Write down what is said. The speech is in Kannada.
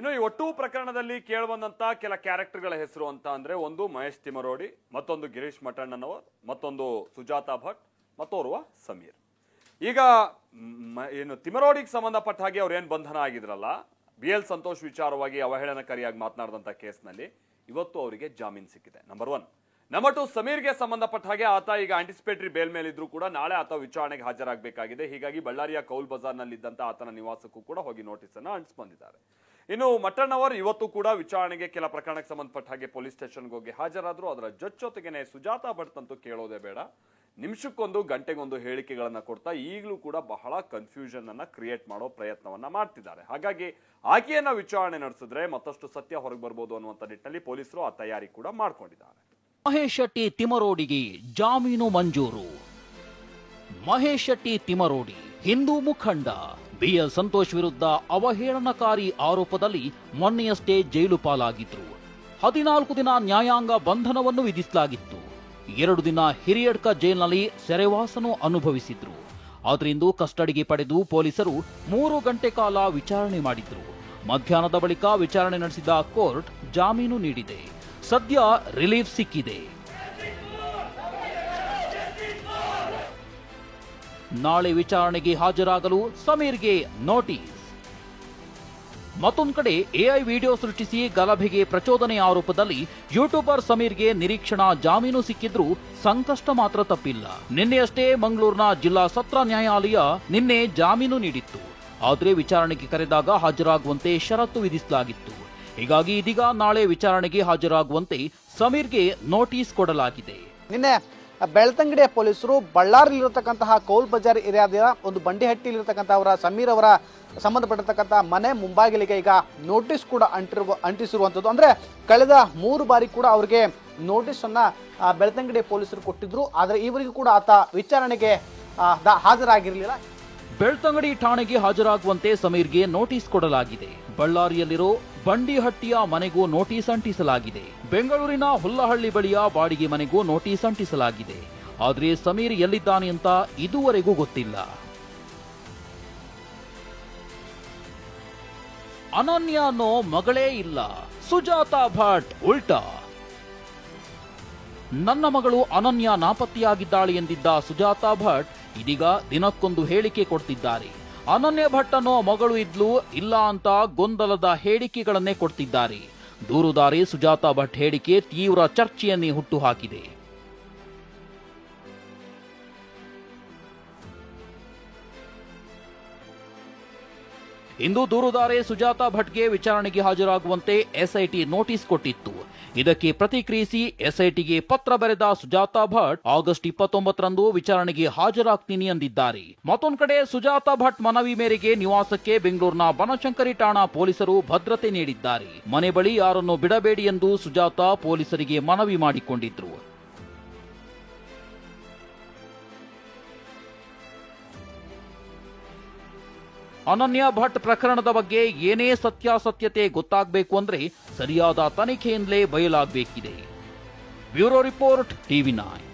ಇನ್ನು ಈ ಒಟ್ಟು ಪ್ರಕರಣದಲ್ಲಿ ಕೇಳಿಬಂದಂತ ಕೆಲ ಕ್ಯಾರೆಕ್ಟರ್ಗಳ ಹೆಸರು ಅಂತ ಅಂದ್ರೆ ಒಂದು ಮಹೇಶ್ ತಿಮರೋಡಿ, ಮತ್ತೊಂದು ಗಿರೀಶ್ ಮಠಣ್ಣನವರ್, ಮತ್ತೊಂದು ಸುಜಾತಾ ಭಟ್, ಮತ್ತೋರ್ವ ಸಮೀರ್. ಈಗ ಏನು ತಿಮರೋಡಿಗೆ ಸಂಬಂಧಪಟ್ಟ ಹಾಗೆ ಅವ್ರು ಏನ್ ಬಂಧನ ಆಗಿದ್ರಲ್ಲ, BL ಸಂತೋಷ್ ವಿಚಾರವಾಗಿ ಅವಹೇಳನಕಾರಿಯಾಗಿ ಮಾತನಾಡಿದಂತ ಕೇಸ್ನಲ್ಲಿ ಇವತ್ತು ಅವರಿಗೆ ಜಾಮೀನು ಸಿಕ್ಕಿದೆ. ನಂಬರ್ 1. ನಂಬರ್ 2, ಸಮೀರ್ಗೆ ಸಂಬಂಧಪಟ್ಟ ಹಾಗೆ ಆತ ಈಗ ಆಂಟಿಸಿಪೇಟರಿ ಬೇಲ್ ಮೇಲಿದ್ರು ಕೂಡ ನಾಳೆ ಆತ ವಿಚಾರಣೆಗೆ ಹಾಜರಾಗಬೇಕಾಗಿದೆ. ಹೀಗಾಗಿ ಬಳ್ಳಾರಿಯ ಕೌಲ್ ಬಜಾರ್ನಲ್ಲಿದ್ದಂತ ಆತನ ನಿವಾಸಕ್ಕೂ ಕೂಡ ಹೋಗಿ ನೋಟಿಸ್ ಅನ್ನ ಅಂಟಿಸ್ಕೊಂಡಿದ್ದಾರೆ. ಇನ್ನು ಮಠಣ್ಣವರ್ ಇವತ್ತು ಕೂಡ ವಿಚಾರಣೆಗೆ ಕೆಲ ಪ್ರಕರಣಕ್ಕೆ ಸಂಬಂಧಪಟ್ಟ ಹಾಗೆ ಪೊಲೀಸ್ ಸ್ಟೇಷನ್ಗೆ ಹೋಗಿ ಹಾಜರಾದ್ರು. ಅದರ ಜೊತೆಗೇನೆ ಸುಜಾತಾ ಭಟ್ ಅಂತೂ ಕೇಳೋದೇ ಬೇಡ, ನಿಮಿಷಕ್ಕೊಂದು ಗಂಟೆಗೊಂದು ಹೇಳಿಕೆಗಳನ್ನ ಕೊಡ್ತಾ ಈಗಲೂ ಕೂಡ ಬಹಳ ಕನ್ಫ್ಯೂಷನ್ ಅನ್ನ ಕ್ರಿಯೇಟ್ ಮಾಡೋ ಪ್ರಯತ್ನವನ್ನ ಮಾಡ್ತಿದ್ದಾರೆ. ಹಾಗಾಗಿ ಆಕೆಯನ್ನ ವಿಚಾರಣೆ ನಡೆಸಿದ್ರೆ ಮತ್ತಷ್ಟು ಸತ್ಯ ಹೊರಗೆ ಬರ್ಬೋದು ಅನ್ನುವಂತ ನಿಟ್ಟಿನಲ್ಲಿ ಪೊಲೀಸರು ಆ ತಯಾರಿ ಕೂಡ ಮಾಡ್ಕೊಂಡಿದ್ದಾರೆ. ಮಹೇಶ್ ಶೆಟ್ಟಿ ತಿಮರೋಡಿಗೆ ಜಾಮೀನು ಮಂಜೂರು. ಮಹೇಶ್ ಶೆಟ್ಟಿ ತಿಮರೋಡಿ ಹಿಂದೂ ಮುಖಂಡ BL ಸಂತೋಷ್ ವಿರುದ್ಧ ಅವಹೇಳನಕಾರಿ ಆರೋಪದಲ್ಲಿ ಮೊನ್ನೆಯಷ್ಟೇ ಜೈಲು ಪಾಲಾಗಿದ್ರು. 14 ದಿನ ನ್ಯಾಯಾಂಗ ಬಂಧನವನ್ನು ವಿಧಿಸಲಾಗಿತ್ತು. 2 ದಿನ ಹಿರಿಯಡ್ಕ ಜೈಲಿನಲ್ಲಿ ಸೆರೆವಾಸನೂ ಅನುಭವಿಸಿದ್ರು. ಆದ್ರಿಂದು ಕಸ್ಟಡಿಗೆ ಪಡೆದು ಪೊಲೀಸರು 3 ಗಂಟೆ ಕಾಲ ವಿಚಾರಣೆ ಮಾಡಿದ್ರು. ಮಧ್ಯಾಹ್ನದ ಬಳಿಕ ವಿಚಾರಣೆ ನಡೆಸಿದ ಕೋರ್ಟ್ ಜಾಮೀನು ನೀಡಿದೆ. ಸದ್ಯ ರಿಲೀಫ್ ಸಿಕ್ಕಿದೆ. ನಾಳೆ ವಿಚಾರಣೆಗೆ ಹಾಜರಾಗಲು ಸಮೀರ್ಗೆ ನೋಟಿಸ್. ಮತ್ತೊಂದು ಕಡೆ AI ವಿಡಿಯೋ ಸೃಷ್ಟಿಸಿ ಗಲಭೆಗೆ ಪ್ರಚೋದನೆ ಆರೋಪದಲ್ಲಿ ಯೂಟ್ಯೂಬರ್ ಸಮೀರ್ಗೆ ನಿರೀಕ್ಷಣಾ ಜಾಮೀನು ಸಿಕ್ಕಿದ್ರೂ ಸಂಕಷ್ಟ ಮಾತ್ರ ತಪ್ಪಿಲ್ಲ. ನಿನ್ನೆಯಷ್ಟೇ ಮಂಗಳೂರಿನ ಜಿಲ್ಲಾ ಸತ್ರ ನ್ಯಾಯಾಲಯ ನಿನ್ನೆ ಜಾಮೀನು ನೀಡಿತ್ತು. ಆದರೆ ವಿಚಾರಣೆಗೆ ಕರೆದಾಗ ಹಾಜರಾಗುವಂತೆ ಷರತ್ತು ವಿಧಿಸಲಾಗಿತ್ತು. ಹೀಗಾಗಿ ಇದೀಗ ನಾಳೆ ವಿಚಾರಣೆಗೆ ಹಾಜರಾಗುವಂತೆ ಸಮೀರ್ಗೆ ನೋಟಿಸ್ ಕೊಡಲಾಗಿದೆ. ನಿನ್ನೆ ಬೆಳ್ತಂಗಡಿಯ ಪೊಲೀಸರು ಬಳ್ಳಾರಿಯಲ್ಲಿರತಕ್ಕಂತಹ ಕೌಲ್ ಬಜಾರ್ ಏರಿಯಾದ ಒಂದು ಬಂಡಿಹಟ್ಟಿಯಲ್ಲಿರತಕ್ಕಂಥ ಅವರ ಸಮೀರ್ ಅವರ ಸಂಬಂಧಪಟ್ಟಿರ್ತಕ್ಕಂಥ ಮನೆ ಮುಂಬಾಗಿಲಿಗೆ ಈಗ ನೋಟಿಸ್ ಕೂಡ ಅಂಟಿಸಿರುವಂಥದ್ದು. ಅಂದ್ರೆ ಕಳೆದ 3 ಬಾರಿ ಕೂಡ ಅವರಿಗೆ ನೋಟಿಸ್ ಅನ್ನ ಬೆಳ್ತಂಗಡಿಯ ಪೊಲೀಸರು ಕೊಟ್ಟಿದ್ರು. ಆದರೆ ಇವರಿಗೂ ಕೂಡ ಆತ ವಿಚಾರಣೆಗೆ ಹಾಜರಾಗಿರಲಿಲ್ಲ. ಬೆಳ್ತಂಗಡಿ ಠಾಣೆಗೆ ಹಾಜರಾಗುವಂತೆ ಸಮೀರ್ಗೆ ನೋಟಿಸ್ ಕೊಡಲಾಗಿದೆ. ಬಳ್ಳಾರಿಯಲ್ಲಿರೋ ಬಂಡಿಹಟ್ಟಿಯ ಮನೆಗೂ ನೋಟಿಸ್ ಅಂಟಿಸಲಾಗಿದೆ. ಬೆಂಗಳೂರಿನ ಹುಲ್ಲಹಳ್ಳಿ ಬಳಿಯ ಬಾಡಿಗೆ ಮನೆಗೂ ನೋಟಿಸ್ ಅಂಟಿಸಲಾಗಿದೆ. ಆದರೆ ಸಮೀರ್ ಎಲ್ಲಿದ್ದಾನೆ ಅಂತ ಇದುವರೆಗೂ ಗೊತ್ತಿಲ್ಲ. ಅನನ್ಯ ಅನ್ನೋ ಮಗಳೇ ಇಲ್ಲ, ಸುಜಾತಾ ಭಟ್ ಉಲ್ಟಾ. ನನ್ನ ಮಗಳು ಅನನ್ಯ ನಾಪತ್ತೆಯಾಗಿದ್ದಾಳೆ ಎಂದಿದ್ದ ಸುಜಾತಾ ಭಟ್ ಇದೀಗ ದಿನಕ್ಕೊಂದು ಹೇಳಿಕೆ ಕೊಡ್ತಿದ್ದಾರೆ. ಅನನ್ಯ ಭಟ್ ಅನ್ನೋ ಮಗಳು ಇದ್ಲು ಇಲ್ಲ ಅಂತ ಗೊಂದಲದ ಹೇಳಿಕೆಗಳನ್ನೇ ಕೊಡ್ತಿದ್ದಾರೆ. ದೂರುದಾರಿ ಸುಜಾತಾ ಭಟ್ ಹೇಳಿಕೆ ತೀವ್ರ ಚರ್ಚೆಯನ್ನೇ ಹುಟ್ಟುಹಾಕಿದೆ. ಇಂದು ದೂರುದಾರೆ ಸುಜಾತಾ ಭಟ್ಗೆ ವಿಚಾರಣೆಗೆ ಹಾಜರಾಗುವಂತೆ SIT ನೋಟಿಸ್ ಕೊಟ್ಟಿತ್ತು. ಇದಕ್ಕೆ ಪ್ರತಿಕ್ರಿಯಿಸಿ SITಗೆ ಪತ್ರ ಬರೆದ ಸುಜಾತಾ ಭಟ್ ಆಗಸ್ಟ್ 29ರಂದು ವಿಚಾರಣೆಗೆ ಹಾಜರಾಗ್ತೀನಿ ಎಂದಿದ್ದಾರೆ. ಮತ್ತೊಂದು ಕಡೆ ಸುಜಾತಾ ಭಟ್ ಮನವಿ ಮೇರೆಗೆ ನಿವಾಸಕ್ಕೆ ಬೆಂಗಳೂರಿನ ಬನಶಂಕರಿ ಠಾಣಾ ಪೊಲೀಸರು ಭದ್ರತೆ ನೀಡಿದ್ದಾರೆ. ಮನೆ ಬಳಿ ಯಾರನ್ನು ಬಿಡಬೇಡಿ ಎಂದು ಸುಜಾತಾ ಪೊಲೀಸರಿಗೆ ಮನವಿ ಮಾಡಿಕೊಂಡಿದ್ರು. ಅನನ್ಯ ಭಟ್ ಪ್ರಕರಣದ ಬಗ್ಗೆ ಏನೇ ಸತ್ಯಾಸತ್ಯತೆ ಗೊತ್ತಾಗಬೇಕು ಅಂದ್ರೆ ಸರಿಯಾದ ತನಿಖೆಯಿಂದಲೇ ಬಯಲಾಗಬೇಕಿದೆ. Bureau report TV9.